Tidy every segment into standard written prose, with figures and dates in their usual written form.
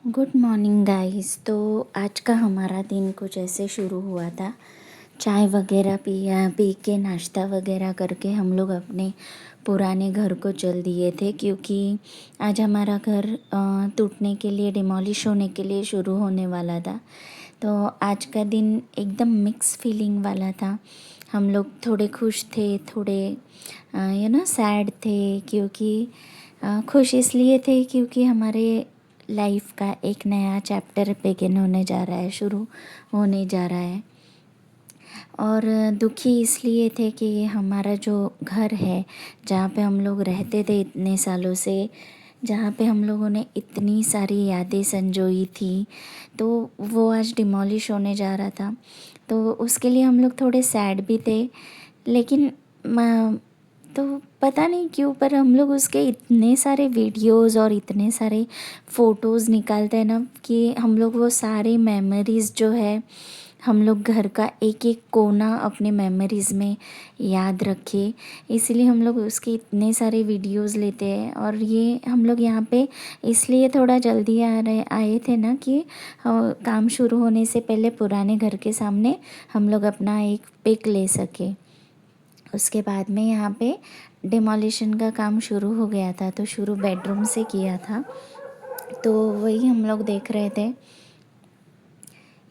Good morning guys. तो आज का हमारा दिन कुछ ऐसे शुरू हुआ था। चाय वगैरह पी के नाश्ता वगैरह करके हम लोग अपने पुराने घर को चल दिए थे, क्योंकि आज हमारा घर टूटने के लिए, डिमोलिश होने के लिए शुरू होने वाला था। तो आज का दिन एकदम मिक्स फीलिंग वाला था। हम लोग थोड़े खुश थे, थोड़े सैड थे, क्योंकि खुश इसलिए थे क्योंकि हमारे लाइफ का एक नया चैप्टर बिगिन होने जा रहा है, शुरू होने जा रहा है। और दुखी इसलिए थे कि हमारा जो घर है, जहाँ पे हम लोग रहते थे इतने सालों से, जहाँ पे हम लोगों ने इतनी सारी यादें संजोई थी, तो वो आज डिमोलिश होने जा रहा था। तो उसके लिए हम लोग थोड़े सैड भी थे। लेकिन तो पता नहीं क्यों, पर हम लोग उसके इतने सारे वीडियोस और इतने सारे फ़ोटोज़ निकालते हैं ना, कि हम लोग वो सारे मेमोरीज़ जो है, हम लोग घर का एक एक कोना अपने मेमोरीज़ में याद रखे। इसीलिए हम लोग उसके इतने सारे वीडियोस लेते हैं। और ये हम लोग यहाँ पे इसलिए थोड़ा जल्दी आए थे ना, कि काम शुरू होने से पहले पुराने घर के सामने हम लोग अपना एक पिक ले सके। उसके बाद में यहाँ पे डिमोलिशन का काम शुरू हो गया था, तो शुरू बेडरूम से किया था। तो वही हम लोग देख रहे थे।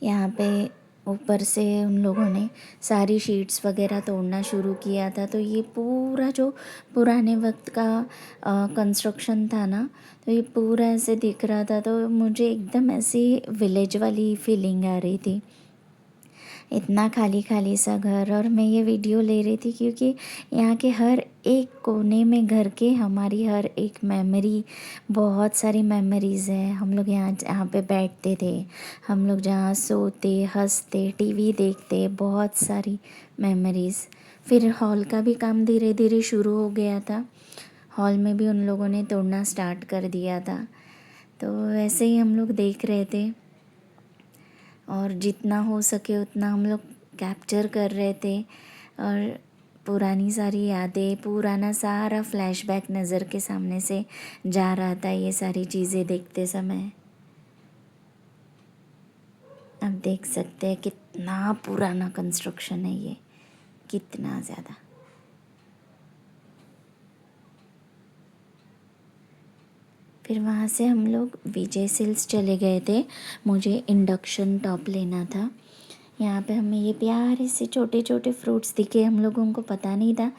यहाँ पे ऊपर से उन लोगों ने सारी शीट्स वगैरह तोड़ना शुरू किया था। तो ये पूरा जो पुराने वक्त का कंस्ट्रक्शन था ना, तो ये पूरा ऐसे दिख रहा था। तो मुझे एकदम ऐसी विलेज वाली फीलिंग आ रही थी, इतना खाली खाली सा घर। और मैं ये वीडियो ले रही थी क्योंकि यहाँ के हर एक कोने में घर के हमारी हर एक मेमोरी, बहुत सारी मेमोरीज़ है। हम लोग यहाँ जहाँ पे बैठते थे, हम लोग जहाँ सोते, हंसते, टीवी देखते, बहुत सारी मेमोरीज़। फिर हॉल का भी काम धीरे धीरे शुरू हो गया था। हॉल में भी उन लोगों ने तोड़ना स्टार्ट कर दिया था। तो वैसे ही हम लोग देख रहे थे, और जितना हो सके उतना हम लोग कैप्चर कर रहे थे। और पुरानी सारी यादें, पुराना सारा फ्लैशबैक नज़र के सामने से जा रहा था ये सारी चीज़ें देखते समय। अब देख सकते हैं कितना पुराना कंस्ट्रक्शन है ये, कितना ज़्यादा। फिर वहाँ से हम लोग विजय सेल्स चले गए थे। मुझे इंडक्शन टॉप लेना था। यहाँ पे हमें ये प्यारे से छोटे छोटे फ्रूट्स दिखे। हम लोगों को पता नहीं था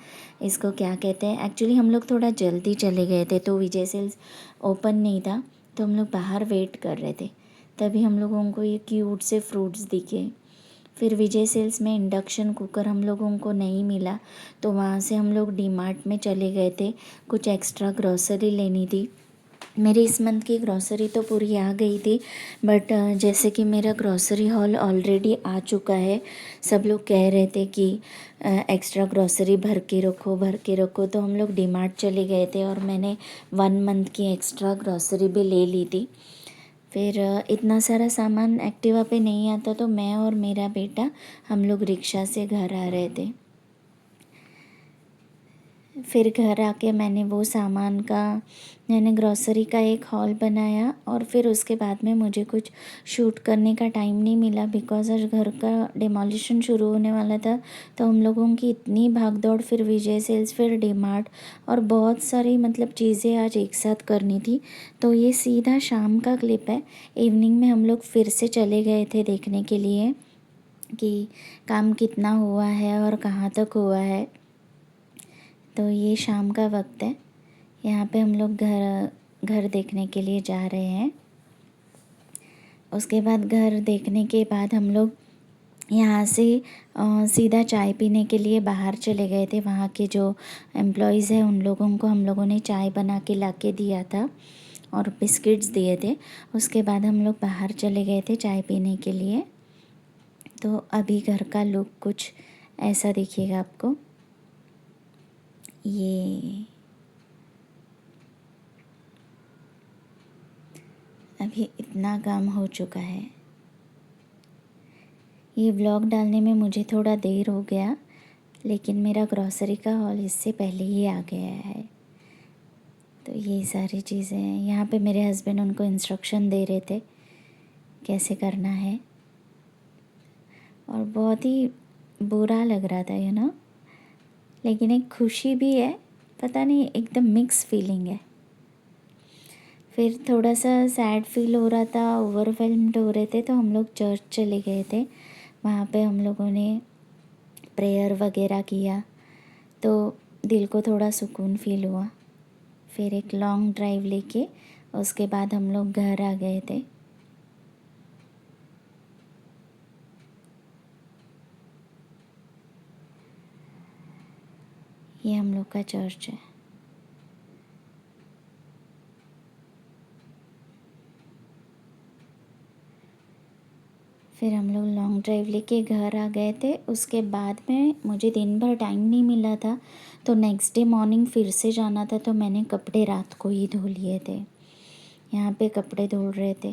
इसको क्या कहते हैं। एक्चुअली हम लोग थोड़ा जल्दी चले गए थे, तो विजय सेल्स ओपन नहीं था, तो हम लोग बाहर वेट कर रहे थे। तभी हम लोगों को ये क्यूट से फ्रूट्स दिखे। फिर विजय सेल्स में इंडक्शन कुकर हम लोगों को नहीं मिला, तो वहाँ से हम लोग डी मार्ट में चले गए थे। कुछ एक्स्ट्रा ग्रॉसरी लेनी थी। मेरी इस मंथ की ग्रॉसरी तो पूरी आ गई थी, बट जैसे कि मेरा ग्रॉसरी हॉल ऑलरेडी आ चुका है, सब लोग कह रहे थे कि एक्स्ट्रा ग्रॉसरी भर के रखो, भर के रखो। तो हम लोग डी मार्ट चले गए थे और मैंने 1 मंथ की एक्स्ट्रा ग्रॉसरी भी ले ली थी। फिर इतना सारा सामान एक्टिवा पे नहीं आता, तो मैं और मेरा बेटा हम लोग रिक्शा से घर आ रहे थे। फिर घर आके मैंने ग्रॉसरी का एक हॉल बनाया। और फिर उसके बाद में मुझे कुछ शूट करने का टाइम नहीं मिला, बिकॉज़ आज घर का डिमोलिशन शुरू होने वाला था। तो हम लोगों की इतनी भाग दौड़, फिर विजय सेल्स, फिर डी मार्ट, और बहुत सारी मतलब चीज़ें आज एक साथ करनी थी। तो ये सीधा शाम का क्लिप है। इवनिंग में हम लोग फिर से चले गए थे देखने के लिए कि काम कितना हुआ है और कहाँ तक हुआ है। तो ये शाम का वक्त है। यहाँ पे हम लोग घर देखने के लिए जा रहे हैं। उसके बाद घर देखने के बाद हम लोग यहाँ से सीधा चाय पीने के लिए बाहर चले गए थे। वहाँ के जो एम्प्लॉयज़ हैं उन लोगों को हम लोगों ने चाय बना के ला के दिया था और बिस्किट्स दिए थे। उसके बाद हम लोग बाहर चले गए थे चाय पीने के लिए। तो अभी घर का लुक कुछ ऐसा दिखेगा आपको। ये अभी इतना काम हो चुका है। ये व्लॉग डालने में मुझे थोड़ा देर हो गया, लेकिन मेरा ग्रॉसरी का हॉल इससे पहले ही आ गया है। तो ये सारी चीज़ें हैं। यहाँ पे मेरे हस्बैंड उनको इंस्ट्रक्शन दे रहे थे कैसे करना है, और बहुत ही बुरा लग रहा था लेकिन एक खुशी भी है, पता नहीं एकदम मिक्स फीलिंग है। फिर थोड़ा सा सैड फील हो रहा था, ओवरवेल्म्ड हो रहे थे, तो हम लोग चर्च चले गए थे। वहाँ पे हम लोगों ने प्रेयर वगैरह किया तो दिल को थोड़ा सुकून फील हुआ। फिर एक लॉन्ग ड्राइव लेके उसके बाद हम लोग घर आ गए थे। ये हम लोग का चर्च है। फिर हम लोग लॉन्ग ड्राइव लेके घर आ गए थे। उसके बाद में मुझे दिन भर टाइम नहीं मिला था, तो नेक्स्ट डे मॉर्निंग फिर से जाना था, तो मैंने कपड़े रात को ही धो लिए थे। यहाँ पे कपड़े धुल रहे थे,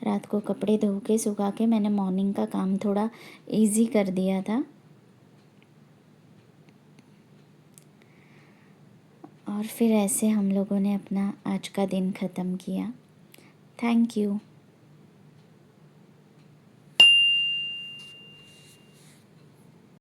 रात को कपड़े धो के सुखा के मैंने मॉर्निंग का काम थोड़ा इजी कर दिया था। और फिर ऐसे हम लोगों ने अपना आज का दिन ख़त्म किया। Thank you.